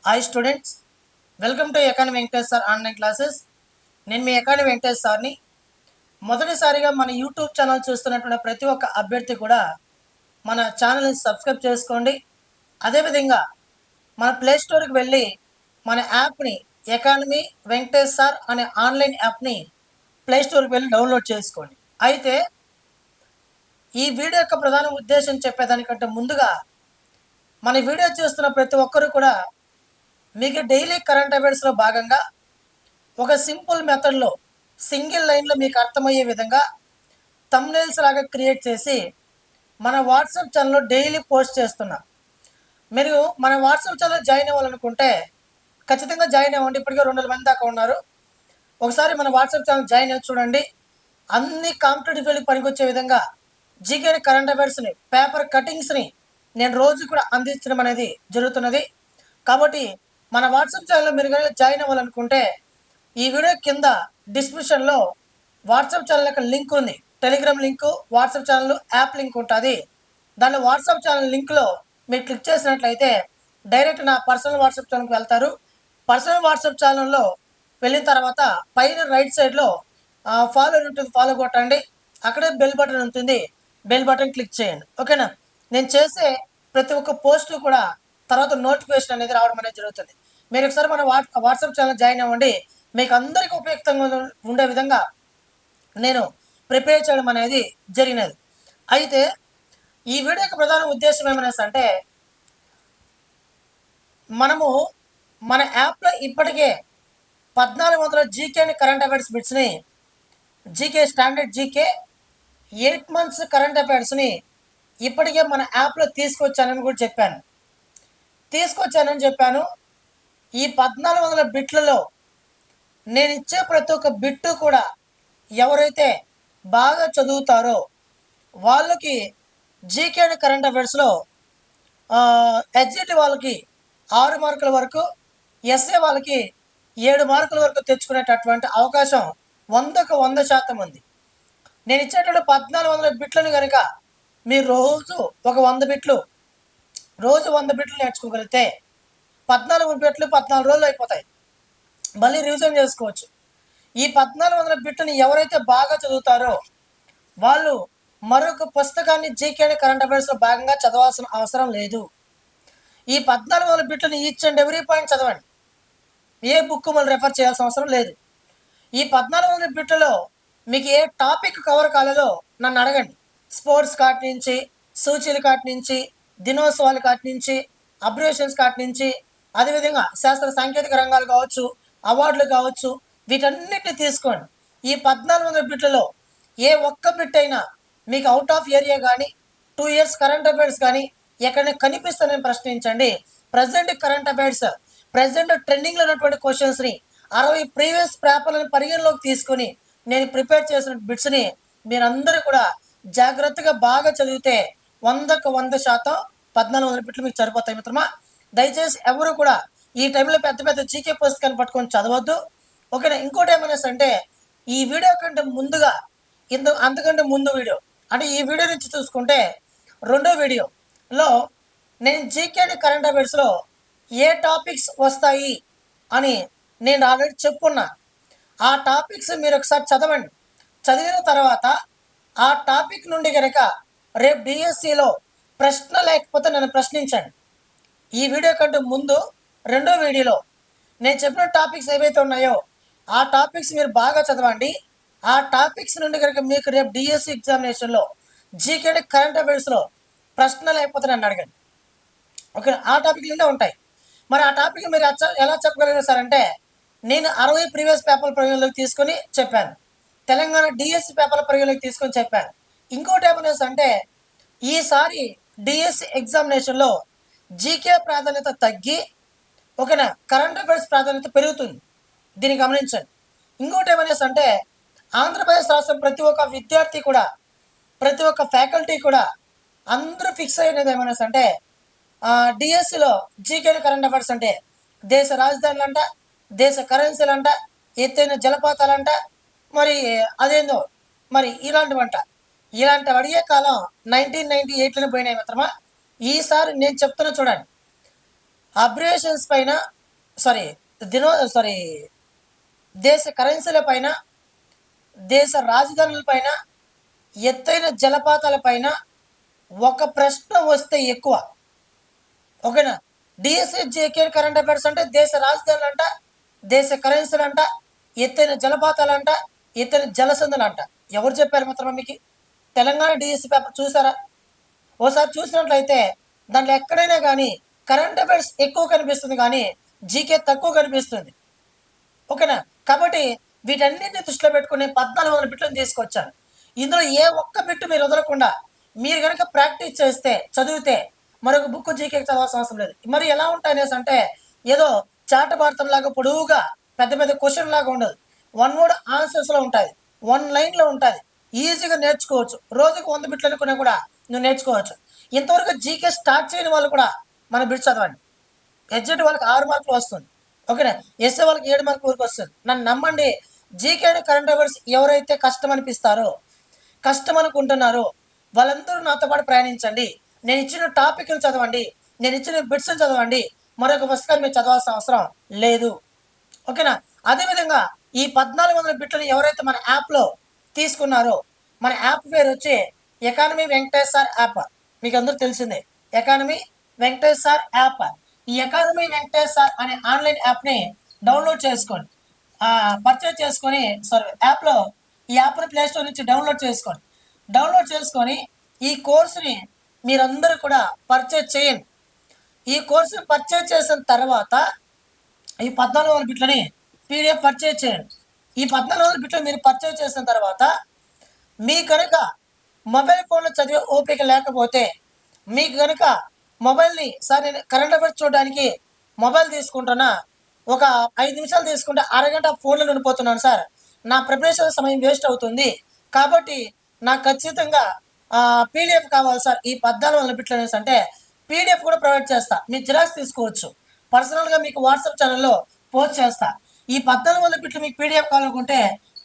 Hi students, welcome to economy Venkatesh sir online classes. నేను మీ economy Venkatesh సార్ని. మొదటిసారిగా మన యూట్యూబ్ ఛానల్ చూస్తున్నటువంటి ప్రతి ఒక్క అభ్యర్థి కూడా మన ఛానల్ని సబ్స్క్రైబ్ చేసుకోండి. అదేవిధంగా మన ప్లే స్టోర్కి వెళ్ళి మన యాప్ని ఎకానమీ వెంకటేష్ సార్ అనే ఆన్లైన్ యాప్ని ప్లే స్టోర్కి వెళ్ళి డౌన్లోడ్ చేసుకోండి. అయితే ఈ వీడియో యొక్క ప్రధాన ఉద్దేశం చెప్పేదానికంటే ముందుగా మన వీడియో చూస్తున్న ప్రతి ఒక్కరు కూడా మీకు డైలీ కరెంట్ అఫైర్స్లో భాగంగా ఒక సింపుల్ మెథడ్లో సింగిల్ లైన్లో మీకు అర్థమయ్యే విధంగా థంబ్నెయిల్స్ లాగా క్రియేట్ చేసి మన వాట్సాప్ ఛానల్లో డైలీ పోస్ట్ చేస్తున్నా. మీరు మన వాట్సాప్ ఛానల్ జాయిన్ అవ్వాలనుకుంటే ఖచ్చితంగా జాయిన్ అవ్వండి. ఇప్పటికే 200 మంది దాకా ఉన్నారు. ఒకసారి మన వాట్సాప్ ఛానల్ జాయిన్ అయ్యి చూడండి. అన్ని కాంపిటేటివ్ ఫీల్డ్కి పనికొచ్చే విధంగా జీకే కరెంట్ అఫైర్స్ని, పేపర్ కటింగ్స్ని నేను రోజు కూడా అందించడం అనేది జరుగుతున్నది. కాబట్టి మన వాట్సాప్ ఛానల్లో మీరు కనుక జాయిన్ అవ్వాలనుకుంటే ఈ వీడియో కింద డిస్క్రిప్షన్లో వాట్సాప్ ఛానల్ యొక్క లింక్ ఉంది. Telegram link, WhatsApp channel app link ఉంటుంది. దానిలో వాట్సాప్ ఛానల్ లింక్లో మీరు క్లిక్ చేసినట్లయితే డైరెక్ట్ నా పర్సనల్ వాట్సాప్ ఛానల్కి వెళ్తారు. పర్సనల్ వాట్సాప్ ఛానల్లో వెళ్ళిన తర్వాత పైన రైట్ సైడ్లో ఫాలో ఉంటుంది, ఫాలో కొట్టండి. అక్కడే బెల్ బటన్ ఉంటుంది, బెల్ బటన్ క్లిక్ చేయండి. ఓకేనా? నేను చేసే ప్రతి ఒక్క పోస్టు కూడా తర్వాత నోటిఫికేషన్ అనేది రావడం అనేది జరుగుతుంది. మీరు ఒకసారి మన వాట్సాప్ ఛానల్ జాయిన్ అవ్వండి. మీకు అందరికీ ఉపయుక్తంగా ఉండే విధంగా నేను ప్రిపేర్ చేయడం అనేది జరిగినది. అయితే ఈ వీడియో యొక్క ప్రధాన ఉద్దేశం ఏమైనా అంటే, మనము మన యాప్లో ఇప్పటికే 1400 జీకే అండ్ కరెంట్ అఫైర్స్ బిట్స్ని, GK standard GK 8 months current అఫైర్స్ని ఇప్పటికే మన యాప్లో తీసుకొచ్చానని కూడా చెప్పాను. ఈ 1400 బిట్లలో నేను ఇచ్చే ప్రతి ఒక్క బిట్టు కూడా ఎవరైతే బాగా చదువుతారో వాళ్ళకి జీకే అండ్ కరెంట్ అఫైర్స్లో హెచ్జిటి వాళ్ళకి 6 మార్కుల వరకు, ఎస్ఏ వాళ్ళకి 7 మార్కుల వరకు తెచ్చుకునేటటువంటి అవకాశం 100కు 100% ఉంది. నేను ఇచ్చేటువంటి 1400 బిట్లను కనుక మీరు రోజు ఒక 100 బిట్లు, రోజు 100 బిట్లు నేర్చుకోగలిగితే 14 బిట్లు 14 రోజులు అయిపోతాయి. మళ్ళీ రివిజన్ చేసుకోవచ్చు. ఈ 1400 బిట్లని ఎవరైతే బాగా చదువుతారో వాళ్ళు మరొక పుస్తకాన్ని జీకే అండ్ కరెంట్ అఫైర్స్లో భాగంగా చదవాల్సిన అవసరం లేదు. ఈ 1400 బిట్లని ఈచ్ అండ్ ఎవ్రీ పాయింట్ చదవండి. ఏ బుక్ మనం రెఫర్ చేయాల్సిన అవసరం లేదు. ఈ 1400 బిట్లలో మీకు ఏ టాపిక్ కవర్ కాలేదో నన్ను అడగండి. స్పోర్ట్స్ కాటి నుంచి, సూచీల కాటి నుంచి, దినోత్సవాల కాటి నుంచి, అబ్రివేషన్స్ కాటి నుంచి, అదేవిధంగా శాస్త్ర సాంకేతిక రంగాలు కావచ్చు, అవార్డులు కావచ్చు, వీటన్నిటిని తీసుకోండి. ఈ 1400 బిట్లలో ఏ ఒక్క బిట్ అయినా మీకు అవుట్ ఆఫ్ ఏరియా కానీ, 2 years కరెంట్ అఫైర్స్ కానీ ఎక్కడైనా కనిపిస్తానని ప్రశ్నించండి. ప్రజెంట్ కరెంట్ అఫైర్స్, ప్రజెంట్ ట్రెండింగ్లో ఉన్నటువంటి క్వశ్చన్స్ని 60 ప్రీవియస్ పేపర్లను పరిగణలోకి తీసుకొని నేను ప్రిపేర్ చేసిన బిట్స్ని మీరందరూ కూడా జాగ్రత్తగా బాగా చదివితే 100కు 100% 1400 బిట్లు మీకు సరిపోతాయి మిత్రమా. దయచేసి ఎవరు కూడా ఈ టైంలో పెద్ద పెద్ద జీకే పుస్తకాన్ని పట్టుకొని చదవద్దు. ఓకేనా? ఇంకోటి ఏమైనా అంటే, ఈ వీడియో కంటే ముందుగా అంతకంటే ముందు వీడియో అంటే ఈ వీడియో నుంచి చూసుకుంటే రెండో వీడియోలో నేను జీకే అండ్ కరెంట్ అఫైర్స్లో ఏ టాపిక్స్ వస్తాయి అని నేను ఆల్రెడీ చెప్పున్నా. ఆ టాపిక్స్ మీరు ఒకసారి చదవండి. చదివిన తర్వాత ఆ టాపిక్ నుండి కనుక రేపు డిఎస్సిలో ప్రశ్న లేకపోతే నన్ను ప్రశ్నించండి. ఈ వీడియో కంటే ముందు రెండో వీడియోలో నేను చెప్పిన టాపిక్స్ ఏవైతే ఉన్నాయో ఆ టాపిక్స్ మీరు బాగా చదవండి. ఆ టాపిక్స్ నుండి కనుక మీకు రేపు డిఎస్సి ఎగ్జామినేషన్లో జీకే కరెంట్ అఫైర్స్లో ప్రశ్న లేకపోతే నన్ను అడగండి. ఓకే? ఆ టాపిక్ నుండే ఉంటాయి. మరి ఆ టాపిక్ మీరు ఎలా చెప్పగలిగారు సార్ అంటే, నేను 60 ప్రీవియస్ పేపర్ పరిగణలోకి తీసుకొని చెప్పాను. తెలంగాణ డిఎస్సి పేపర్ పరిగణలోకి తీసుకొని చెప్పాను. ఇంకోటి ఏమైనా అంటే, ఈసారి డిఎస్సి ఎగ్జామినేషన్లో జీకే ప్రాధాన్యత తగ్గి ఓకేనా కరెంట్ అఫైర్స్ ప్రాధాన్యత పెరుగుతుంది. దీన్ని గమనించండి. ఇంకోటి ఏమైనా అంటే, ఆంధ్రప్రదేశ్ రాష్ట్రం ప్రతి ఒక్క విద్యార్థి కూడా, ప్రతి ఒక్క ఫ్యాకల్టీ కూడా అందరూ ఫిక్స్ అయినది ఏమైనా అంటే, డిఎస్సిలో జీకే కరెంట్ అఫైర్స్ అంటే దేశ రాజధానులు అంట, దేశ కరెన్సీలు అంట, ఎత్తైన జలపాతాలంట, మరి అదేందో మరి ఇలాంటివంట. ఇలాంటివి అడిగే కాలం 1998లోనే పోయినాయి మిత్రమా. ఈసారి నేను చెప్తున్నా చూడండి, అబ్రివేషన్స్ పైన, సారీ సారీ, దేశ కరెన్సీల పైన, దేశ రాజధానుల పైన, ఎత్తైన జలపాతాల పైన ఒక ప్రశ్న వస్తే ఎక్కువ. ఓకేనా? డిఎస్సి జేకే కరెంట్ అఫైర్స్ అంటే దేశ రాజధానులు అంట, దేశ కరెన్సీలు అంట, ఎత్తైన జలపాతాలు అంట, ఎత్తైన జలసందులు అంట. ఎవరు చెప్పారు మిత్రమా మీకు? తెలంగాణ డిఎస్సి పేపర్ చూసారా? ఓసారి చూసినట్లయితే దాంట్లో ఎక్కడైనా కానీ కరెంట్ అఫైర్స్ ఎక్కువ కనిపిస్తుంది కానీ జీకే తక్కువ కనిపిస్తుంది. ఓకేనా? కాబట్టి వీటన్నిటిని దృష్టిలో పెట్టుకుని 1400 బిట్లను తీసుకొచ్చాను. ఇందులో ఏ ఒక్క బిట్టు మీరు వదలకుండా మీరు కనుక ప్రాక్టీస్ చేస్తే, చదివితే మరొక బుక్ జీకే చదవాల్సిన అవసరం లేదు. మరి ఎలా ఉంటాయి అనేసి అంటే ఏదో చాటభారతం లాగా పొడవుగా పెద్ద పెద్ద క్వశ్చన్ లాగా ఉండదు. వన్ వర్డ్ ఆన్సర్స్లో ఉంటుంది, వన్ లైన్లో ఉంటుంది. ఈజీగా నేర్చుకోవచ్చు. రోజుకు 100 బిట్లు అనుకున్నా కూడా నువ్వు నేర్చుకోవచ్చు. ఇంతవరకు జీకే స్టార్ట్ చేయని వాళ్ళు కూడా మన బిట్ చదవండి. ఎగ్జాక్ట్ వాళ్ళకి 6 మార్కులు వస్తుంది. ఓకేనా? ఎస్ఏ వాళ్ళకి 7 మార్కుల వరకు వస్తుంది. నన్ను నమ్మండి, జీకే అండ్ కరెంట్ అఫైర్స్ ఎవరైతే కష్టం అనిపిస్తారో, కష్టం అనుకుంటున్నారో వాళ్ళందరూ నాతో పాటు ప్రయాణించండి. నేను ఇచ్చిన టాపిక్లు చదవండి, నేను ఇచ్చిన బిట్స్ చదవండి. మరొక పుస్తకాన్ని మీరు చదవాల్సిన అవసరం లేదు. ఓకేనా? అదేవిధంగా ఈ 1400 బిట్లను ఎవరైతే మన యాప్లో తీసుకున్నారో, మన యాప్ పేరు వచ్చి ఎకానమీ వెంకటేష్ సార్ యాప్. మీకు అందరూ తెలిసిందే, ఎకానమీ వెంకటేష్ సార్ యాప్. ఈ ఎకానమీ వెంకటేష్ సార్ అనే ఆన్లైన్ యాప్ని డౌన్లోడ్ చేసుకోండి, పర్చేజ్ చేసుకొని, సారీ యాప్లో, ఈ యాప్ని ప్లేస్టోర్ నుంచి డౌన్లోడ్ చేసుకొని ఈ కోర్సుని మీరందరూ కూడా పర్చేజ్ చేయండి. ఈ కోర్సుని పర్చేజ్ చేసిన తర్వాత ఈ 1400 బిట్లని పీడిఎఫ్ పర్చేజ్ చేయండి. ఈ 1400 బిట్లు మీరు పర్చేజ్ చేసిన తర్వాత మీ కనుక మొబైల్ ఫోన్లో చదివే ఓపిక లేకపోతే, మీకు కనుక మొబైల్ని, సార్ నేను కరెంట్ అఫైర్స్ చూడడానికి మొబైల్ తీసుకుంటున్నా, ఒక 5 నిమిషాలు తీసుకుంటే అరగంట ఫోన్లో ఉండిపోతున్నాను సార్, నా ప్రిపరేషన్ సమయం వేస్ట్ అవుతుంది, కాబట్టి నాకు ఖచ్చితంగా పీడిఎఫ్ కావాలి సార్ ఈ 1400 బిట్లు అనేసి అంటే పీడిఎఫ్ కూడా ప్రొవైడ్ చేస్తా. మీరు జిరాక్స్ తీసుకోవచ్చు. పర్సనల్గా మీకు వాట్సాప్ ఛానల్లో పోస్ట్ చేస్తా. ఈ 1400 బిట్లు మీకు పీడిఎఫ్ కావాలనుకుంటే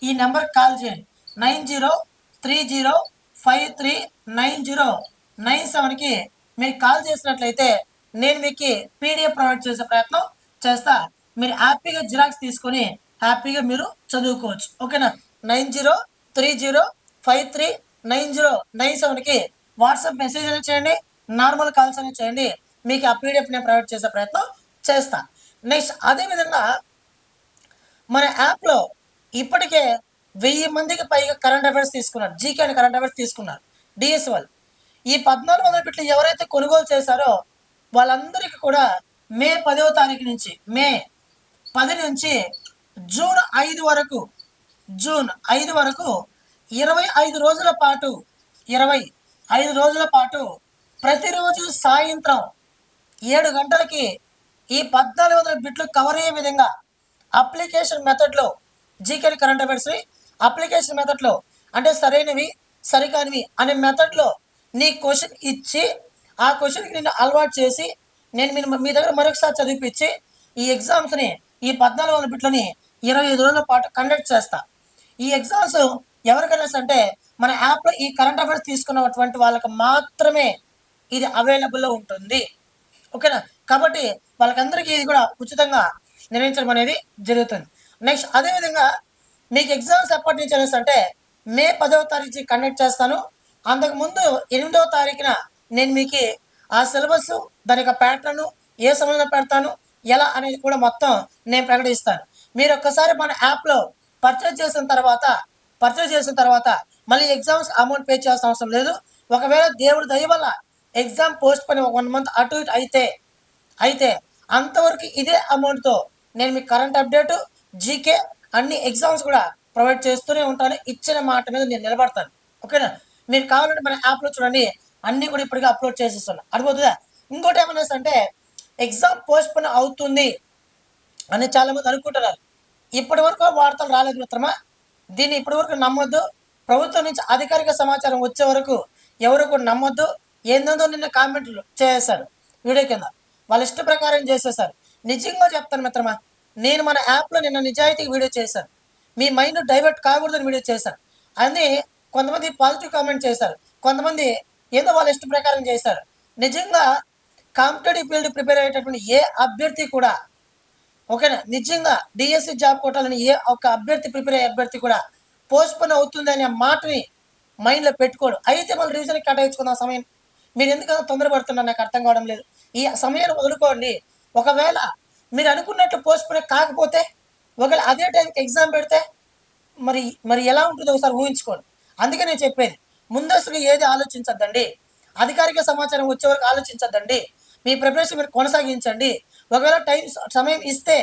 ఈ నెంబర్కి కాల్ చేయండి. 9030539097కి మీరు కాల్ చేసినట్లయితే నేను మీకు పీడిఎఫ్ ప్రొవైడ్ చేసే ప్రయత్నం చేస్తా. మీరు హ్యాపీగా జిరాక్స్ తీసుకొని హ్యాపీగా మీరు చదువుకోవచ్చు. ఓకేనా? 9030539097కి వాట్సాప్ మెసేజ్ అనేది చేయండి, నార్మల్ కాల్స్ అనేది చేయండి. మీకు ఆ పీడిఎఫ్ నేను ప్రొవైడ్ చేసే ప్రయత్నం చేస్తా. నెక్స్ట్ అదేవిధంగా మన యాప్లో ఇప్పటికే 1000 మందికి పైగా కరెంట్ అఫైర్స్ తీసుకున్నారు, జీకే అండ్ కరెంట్ అఫైర్స్ తీసుకున్నారు డిఎస్ వాళ్ళు. ఈ 1400 బిట్లు ఎవరైతే కొనుగోలు చేశారో వాళ్ళందరికీ కూడా మే 10వ తారీఖు నుంచి, మే 10 నుంచి జూన్ 5 వరకు, 25 రోజుల పాటు, 25 రోజుల పాటు ప్రతిరోజు సాయంత్రం 7 గంటలకి ఈ 1400 బిట్లు కవర్ అయ్యే విధంగా అప్లికేషన్ మెథడ్లో, జీకే కరెంట్ అఫైర్స్ని అప్లికేషన్ మెథడ్లో, అంటే సరైనవి సరికానివి అనే మెథడ్లో నీ క్వశ్చన్ ఇచ్చి ఆ క్వశ్చన్కి నిన్ను అలవాటు చేసి నేను మీ దగ్గర మరొకసారి చదివిపించి ఈ ఎగ్జామ్స్ని, ఈ 1400 బిట్లని 25 రోజుల పాటు కండక్ట్ చేస్తా. ఈ ఎగ్జామ్స్ ఎవరికైనా అంటే మన యాప్లో ఈ కరెంట్ అఫైర్స్ తీసుకున్నటువంటి వాళ్ళకి మాత్రమే ఇది అవైలబుల్లో ఉంటుంది. ఓకేనా? కాబట్టి వాళ్ళకందరికీ ఇది కూడా ఉచితంగా నిర్వహించడం అనేది జరుగుతుంది. నెక్స్ట్ అదేవిధంగా మీకు ఎగ్జామ్స్ ఎప్పటి నుంచి అనేసి అంటే మే 10వ తారీఖు కండక్ట్ చేస్తాను. అంతకుముందు 8వ తారీఖున నేను మీకు ఆ సిలబస్, దాని యొక్క ప్యాటర్న్, ఏ సమయంలో పెడతాను, ఎలా అనేది కూడా మొత్తం నేను ప్రకటిస్తాను. మీరు ఒక్కసారి మన యాప్లో పర్చేజ్ చేసిన తర్వాత మళ్ళీ ఎగ్జామ్స్ అమౌంట్ పే చేయాల్సిన అవసరం లేదు. ఒకవేళ దేవుడి దయ వల్ల ఎగ్జామ్ పోస్ట్ పని 1 మంత్ అటు ఇటు అయితే అంతవరకు ఇదే అమౌంట్తో నేను మీకు కరెంట్ అప్డేటు, జీకే అన్ని ఎగ్జామ్స్ కూడా ప్రొవైడ్ చేస్తూనే ఉంటాను. ఇచ్చిన మాట మీద నేను నిలబడతాను. ఓకేనా? మీరు కావాలంటే మన యాప్లో చూడండి, అన్నీ కూడా ఇప్పటికే అప్లోడ్ చేసేస్తున్నా. అర్థమవుతుందా? ఇంకోటి ఏమన్నా అంటే ఎగ్జామ్ పోస్ట్ పోన్ అవుతుంది అని చాలామంది అనుకుంటున్నారు. ఇప్పటి వరకు వార్తలు రాలేదు మిత్రమా. దీన్ని ఇప్పటి వరకు నమ్మొద్దు. ప్రభుత్వం నుంచి అధికారిక సమాచారం వచ్చే వరకు ఎవరు కూడా నమ్మొద్దు. ఏందో నిన్న కామెంట్లు చేశారు వీడియో కింద, వాళ్ళ ఇష్ట ప్రకారం చేసేసారు. నిజంగా చెప్తాను మిత్రమా, నేను మన యాప్లో నిన్న నిజాయితీకి వీడియో చేశాను. మీ మైండ్ డైవర్ట్ కాకూడదని వీడియో చేశాను. అది కొంతమంది పాజిటివ్ కామెంట్ చేశారు, కొంతమంది ఏదో వాళ్ళ ఇష్ట ప్రకారం చేశారు. నిజంగా కాంపిటేటివ్ ఫీల్డ్ ప్రిపేర్ అయ్యేటటువంటి ఏ అభ్యర్థి కూడా, ఓకేనా, నిజంగా డిఎస్సి జాబ్ కొట్టాలని ఏ ఒక్క అభ్యర్థి ప్రిపేర్ అయ్యే అభ్యర్థి కూడా పోస్ట్పోన్ అవుతుంది అనే మాటని మైండ్లో పెట్టుకోడు. అయితే మనం రివిజన్కి కేటాయించుకుందాం సమయం. మీరు ఎందుకు తొందరపడుతున్నారు నాకు అర్థం కావడం లేదు. ఈ సమయాన్ని వదులుకోండి. ఒకవేళ మీరు అనుకున్నట్టు పోస్ట్పోన్ కాకపోతే, ఒకవేళ అదే టైంకి ఎగ్జామ్ పెడితే మరి మరి ఎలా ఉంటుందో ఒకసారి ఊహించుకోండి. అందుకే నేను చెప్పేది, ముందస్తుగా ఏది ఆలోచించద్దండి. అధికారిక సమాచారం వచ్చే వరకు ఆలోచించద్దండి. మీ ప్రిపరేషన్ మీరు కొనసాగించండి. ఒకవేళ సమయం ఇస్తే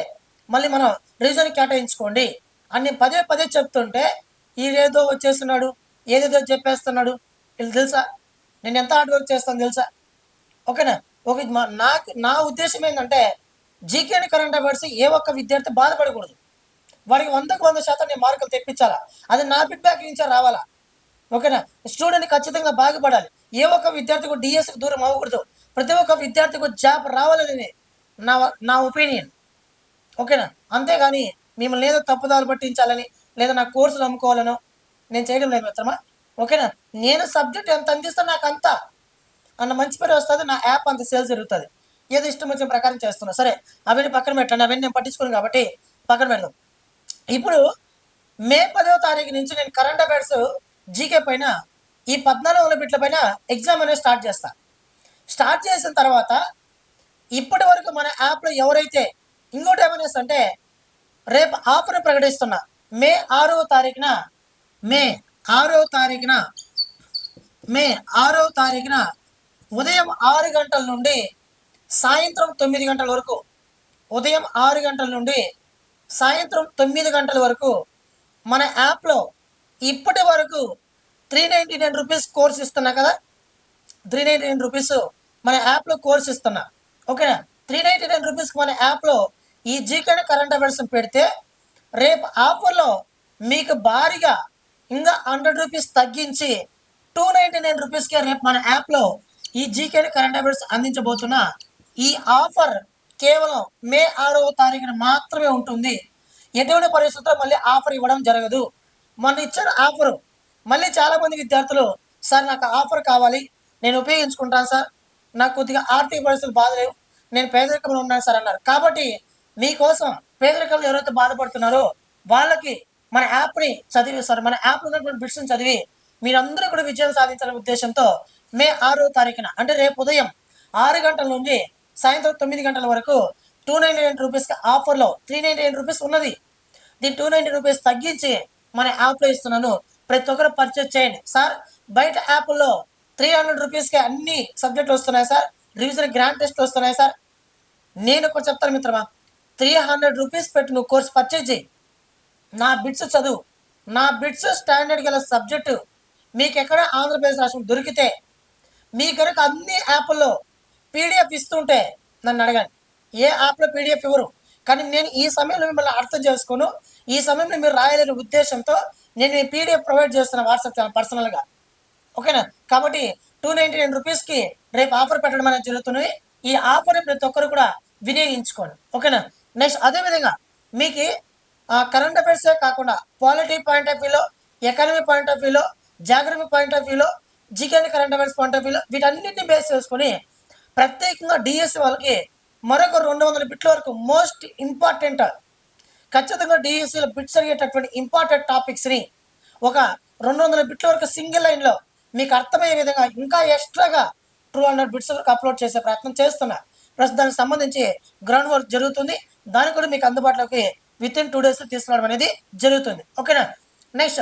మళ్ళీ మనం రివిజన్ కేటాయించుకోండి అని పదే పదే చెప్తుంటే, ఈడేదో వచ్చేస్తున్నాడు, ఏదేదో చెప్పేస్తున్నాడు, వీళ్ళు తెలుసా నేను ఎంత హార్డ్ వర్క్ చేస్తాను తెలుసా. ఓకేనా. ఒక నా ఉద్దేశం ఏంటంటే, జీకే అండ్ కరెంట్ అఫైర్స్ ఏ ఒక్క విద్యార్థి బాధపడకూడదు. వాడికి 100కి 100% నేను మార్కులు తెప్పించాలా, అది నా ఫీడ్బ్యాక్ నుంచే రావాలా. ఓకేనా. స్టూడెంట్ ఖచ్చితంగా బాగుపడాలి. ఏ ఒక్క విద్యార్థికి డిఎస్కి దూరం అవ్వకూడదు. ప్రతి ఒక్క విద్యార్థికి జాబ్ రావాలని నా నా ఒపీనియన్. ఓకేనా. అంతేగాని మిమ్మల్ని ఏదో తప్పుదాలు పట్టించాలని, లేదా నా కోర్సులు అమ్ముకోవాలనో నేను చేయడం లేదు మిత్రమా. ఓకేనా. నేను సబ్జెక్ట్ ఎంత అందిస్తాను నాకు అంత అన్న మంచి పేరు వస్తుంది, నా యాప్ అంత సేల్స్ జరుగుతుంది. ఏదో ఇష్టం వచ్చిన ప్రకారం చేస్తున్నా. సరే, అవన్నీ పక్కన పెట్టండి, అవన్నీ నేను పట్టించుకోను కాబట్టి పక్కన పెడదాం. ఇప్పుడు మే 10వ తారీఖు నుంచి నేను కరెంట్ అఫైర్స్ జీకే పైన ఈ 14 బిట్ల పైన ఎగ్జామ్ అనేది స్టార్ట్ చేసిన తర్వాత ఇప్పటి వరకు మన యాప్లో ఎవరైతే, ఇంకోటి ఏమైనా అంటే రేపు ఆఫర్ ప్రకటిస్తున్నా. మే 6వ తారీఖున మే 6వ తారీఖున ఉదయం 6 గంటల నుండి సాయంత్రం 9 గంటల వరకు, ఉదయం 6 గంటల నుండి సాయంత్రం 9 గంటల వరకు మన యాప్లో ఇప్పటి వరకు 399 రూపీస్ కోర్స్ ఇస్తున్నా కదా. 399 రూపీస్ మన యాప్లో కోర్స్ ఇస్తున్నా. ఓకేనా. 399 రూపీస్కి మన యాప్లో ఈ జీకే కరెంట్ అఫైర్స్ పెడితే రేపు ఆఫర్లో మీకు భారీగా ఇంకా 100 రూపీస్ తగ్గించి 299 రూపీస్కే రేపు మన యాప్లో ఈ జీకే కరెంట్ అఫైర్స్ అందించబోతున్నా. ఈ ఆఫర్ కేవలం మే 6వ తారీఖున మాత్రమే ఉంటుంది. ఎటువంటి పరిస్థితుల్లో మళ్ళీ ఆఫర్ ఇవ్వడం జరగదు. మొన్న ఇచ్చిన ఆఫరు మళ్ళీ చాలామంది విద్యార్థులు, సార్ నాకు ఆఫర్ కావాలి, నేను ఉపయోగించుకుంటాను సార్, నాకు కొద్దిగా ఆర్థిక పరిస్థితులు బాధలేవు, నేను పేదరికంలో ఉన్నాను సార్ అన్నారు. కాబట్టి మీకోసం పేదరికంలో ఎవరైతే బాధపడుతున్నారో వాళ్ళకి మన యాప్ని చదివి, సార్ మన యాప్లో ఉన్నటువంటి బిట్స్ని చదివి మీరందరూ కూడా విజయం సాధించాలనే ఉద్దేశంతో మే 6వ తారీఖున అంటే రేపు ఉదయం 6 గంటల నుంచి సాయంత్రం 9 గంటల వరకు 299 రూపీస్కి ఆఫర్లో 399 రూపీస్ ఉన్నది. దీన్ని 290 రూపీస్ తగ్గించి మన యాప్లో ఇస్తున్నాను. ప్రతి ఒక్కరు పర్చేజ్ చేయండి. సార్ బయట యాప్లో 300 రూపీస్కి అన్ని సబ్జెక్టులు వస్తున్నాయి సార్, రివిజన్ గ్రాండ్ టెస్ట్ వస్తున్నాయి సార్. నేను ఒకటి చెప్తాను మిత్రమా, 300 రూపీస్ పెట్టి నువ్వు కోర్స్ పర్చేజ్ చేయి, నా బిట్స్ చదువు, నా బిట్స్ స్టాండర్డ్ గల సబ్జెక్టు మీకు ఎక్కడ ఆంధ్రప్రదేశ్ రాష్ట్రం దొరికితే, మీ కనుక అన్ని యాప్ల్లో పీడిఎఫ్ ఇస్తుంటే నన్ను అడగండి. ఏ యాప్లో పీడిఎఫ్ ఇవ్వరు, కానీ నేను ఈ సమయంలో మిమ్మల్ని అర్థం చేసుకోను, ఈ సమయంలో మీరు రాయలేని ఉద్దేశంతో నేను ఈ పీడిఎఫ్ ప్రొవైడ్ చేస్తున్నా వాట్సాప్ ఛానల్ పర్సనల్గా. ఓకేనా. కాబట్టి 299 రూపీస్కి రేపు ఆఫర్ పెట్టడం అనేది జరుగుతుంది. ఈ ఆఫర్ని ప్రతి ఒక్కరు కూడా వినియోగించుకోండి. ఓకేనా. నెక్స్ట్ అదేవిధంగా మీకు కరెంట్ అఫైర్సే కాకుండా పాలిటీ పాయింట్ ఆఫ్ వ్యూలో, ఎకానమీ పాయింట్ ఆఫ్ వ్యూలో, జాగ్రఫీ పాయింట్ ఆఫ్ వ్యూలో, GK current affairs point of వ్యూలో వీటన్నిటిని బేస్ చేసుకొని ప్రత్యేకంగా డిఎస్సి వాళ్ళకి మరొక 200 బిట్ల వరకు మోస్ట్ ఇంపార్టెంట్, ఖచ్చితంగా డిఎస్సిలో బిట్స్ అడిగేటటువంటి ఇంపార్టెంట్ టాపిక్స్ని ఒక 200 బిట్ల వరకు సింగిల్ లైన్లో మీకు అర్థమయ్యే విధంగా ఇంకా ఎక్స్ట్రాగా 200 బిట్స్ వరకు అప్లోడ్ చేసే ప్రయత్నం చేస్తున్నా. ప్లస్ దానికి సంబంధించి గ్రౌండ్ వర్క్ జరుగుతుంది. దానికి కూడా మీకు అందుబాటులోకి విత్ ఇన్ 2 days తీసుకురావడం అనేది జరుగుతుంది. ఓకేనా. నెక్స్ట్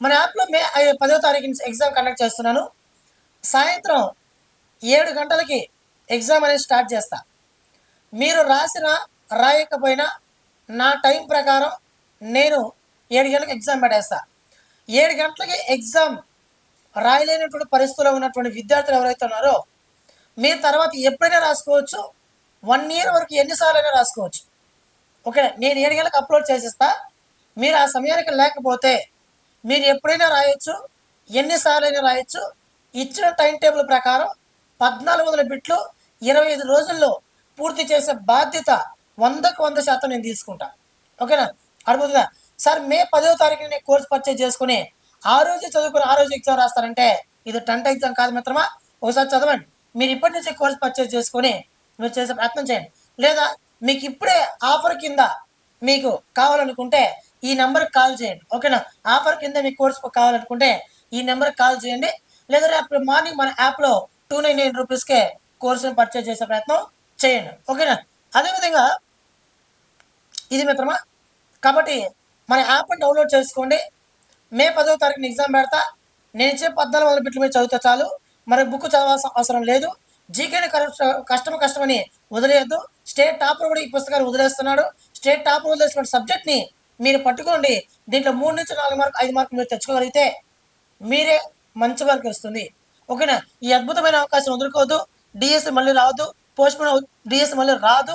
మన యాప్లో మే 10వ తారీఖు నుంచి ఎగ్జామ్ కండక్ట్ చేస్తున్నాను. సాయంత్రం 7 గంటలకి ఎగ్జామ్ అనేది స్టార్ట్ చేస్తా. మీరు రాసినా రాయకపోయినా నా టైం ప్రకారం నేను 7 గంటలకు ఎగ్జామ్ పెట్టేస్తా. 7 గంటలకి ఎగ్జామ్ రాయలేనటువంటి పరిస్థితుల్లో ఉన్నటువంటి విద్యార్థులు ఎవరైతే ఉన్నారో మీరు తర్వాత ఎప్పుడైనా రాసుకోవచ్చు, 1 year వరకు ఎన్నిసార్లు అయినా రాసుకోవచ్చు. ఓకే. నేను 7 గంటలకు అప్లోడ్ చేసేస్తా. మీరు ఆ సమయానికి లేకపోతే మీరు ఎప్పుడైనా రాయొచ్చు, ఎన్నిసార్లు అయినా రాయొచ్చు. ఇచ్చిన టైం టేబుల్ ప్రకారం 1400 బిట్లు 25 రోజుల్లో పూర్తి చేసే బాధ్యత 100కు 100% నేను తీసుకుంటా. ఓకేనా. అర్థమవుతుందా. సార్ మే 10వ తారీఖున నేను కోర్స్ పర్చేజ్ చేసుకుని ఆ రోజు చదువుకుని ఆ రోజు ఎగ్జామ్ రాస్తారంటే ఇది 10th ఎగ్జామ్ కాదు మిత్రమా. ఒకసారి చదవండి. మీరు ఇప్పటి నుంచే కోర్స్ పర్చేజ్ చేసుకొని మీరు చేసే ప్రయత్నం చేయండి. లేదా మీకు ఇప్పుడే ఆఫర్ కింద మీకు కావాలనుకుంటే ఈ నెంబర్కి కాల్ చేయండి. ఓకేనా? ఆఫర్ కింద మీకు కోర్స్ కావాలనుకుంటే ఈ నెంబర్కి కాల్ చేయండి. లేదా రేపు మార్నింగ్ మన యాప్లో ₹299కే కోర్సును పర్చేజ్ చేసే ప్రయత్నం చేయండి. ఓకేనా? అదేవిధంగా ఇది మిత్రమా, కాబట్టి మన యాప్ని డౌన్లోడ్ చేసుకోండి. మే 10వ తారీఖున ఎగ్జామ్ పెడతా. నేను ఇచ్చే 1400 బిట్లు మీరు చదివితే చాలు. మరి బుక్ చదవాల్సిన అవసరం లేదు. జీకేని కష్టమని వదిలేయద్దు. స్టేట్ టాపర్ కూడా ఈ పుస్తకాన్ని వదిలేస్తున్నాడు. స్టేట్ టాపర్ వదిలేసిన సబ్జెక్ట్ని మీరు పట్టుకోండి. దీంట్లో 3 నుంచి 4 మార్కులు 5 మార్కులు మీరు తెచ్చుకోగలిగితే మీరే మంచి మార్క్ వస్తుంది. ఓకేనా? ఈ అద్భుతమైన అవకాశం వదులుకోవద్దు. డిఎస్సి మళ్ళీ రావద్దు. డిఎస్సి మళ్ళీ రాదు.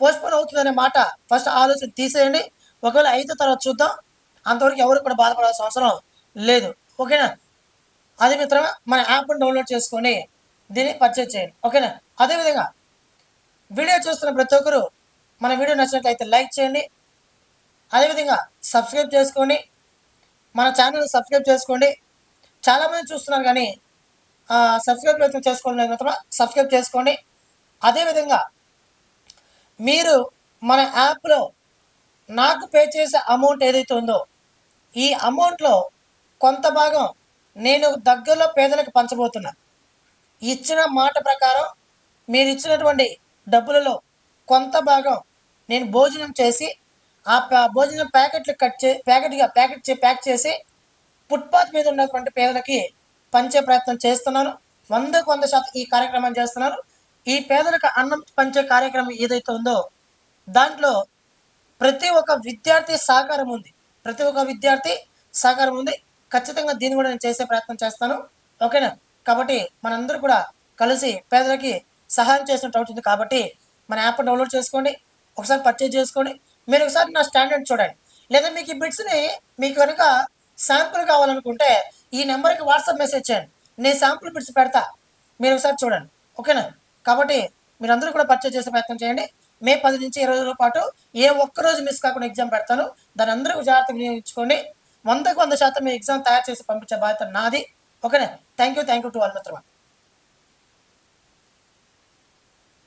పోస్ట్పోన్ అవుతుందనే మాట ఫస్ట్ ఆలోచన తీసేయండి. ఒకవేళ అయితే తర్వాత చూద్దాం. అంతవరకు ఎవరు కూడా బాధపడాల్సిన అవసరం లేదు. ఓకేనా? అది మిత్రమా, మన యాప్ని డౌన్లోడ్ చేసుకొని దీన్ని పర్చేజ్ చేయండి. ఓకేనా? అదేవిధంగా వీడియో చూస్తున్న ప్రతి ఒక్కరు మన వీడియో నచ్చినట్లయితే లైక్ చేయండి. అదేవిధంగా సబ్స్క్రైబ్ చేసుకోండి. మన ఛానల్ని సబ్స్క్రైబ్ చేసుకోండి. చాలామంది చూస్తున్నారు కానీ సబ్స్క్రైబ్ అయితే చేసుకోండి మిత్రమా, సబ్స్క్రైబ్ చేసుకోండి. అదేవిధంగా మీరు మన యాప్లో నాకు పే చేసే అమౌంట్ ఏదైతే ఉందో ఈ అమౌంట్లో కొంత భాగం నేను దగ్గరలో పేదలకు పంచబోతున్నా. ఇచ్చిన మాట ప్రకారం మీరు ఇచ్చినటువంటి డబ్బులలో కొంత భాగం నేను భోజనం చేసి ఆ భోజనం ప్యాకెట్లు ప్యాక్ చేసి ఫుట్పాత్ మీద ఉన్నటువంటి పేదలకి పంచే ప్రయత్నం చేస్తున్నాను. 100% ఈ కార్యక్రమం చేస్తున్నాను. ఈ పేదలకు అన్నం పంచే కార్యక్రమం ఏదైతే ఉందో దాంట్లో ప్రతి ఒక్క విద్యార్థి సహకారం ఉంది. ఖచ్చితంగా దీన్ని కూడా నేను చేసే ప్రయత్నం చేస్తాను. ఓకేనా? కాబట్టి మనందరూ కూడా కలిసి పేదలకి సహాయం చేసినట్టు అవుతుంది. కాబట్టి మన యాప్ డౌన్లోడ్ చేసుకోండి. ఒకసారి పర్చేజ్ చేసుకోండి. మీరు ఒకసారి నా స్టాండర్డ్ చూడండి. లేదా మీకు ఈ బిట్స్ని మీకు కనుక శాంపుల్ కావాలనుకుంటే ఈ నెంబర్కి వాట్సాప్ మెసేజ్ చేయండి. నేను శాంపుల్ బిట్స్ పెడతా. మీరు ఒకసారి చూడండి. ఓకేనా? కాబట్టి మీరందరూ కూడా పర్చేజ్ చేసే ప్రయత్నం చేయండి. మే 10 నుంచి 20 రోజుల పాటు ఏ ఒక్కరోజు మిస్ కాకుండా ఎగ్జామ్ పెడతాను. దాన్ని అందరూ జాగ్రత్తగా వినియోగించుకోండి. 100% మీ ఎగ్జామ్ తయారు చేసి పంపించే బాధ్యత నాది. ఓకేనా? థ్యాంక్ యూ టు ఆల్ మిత్రమా.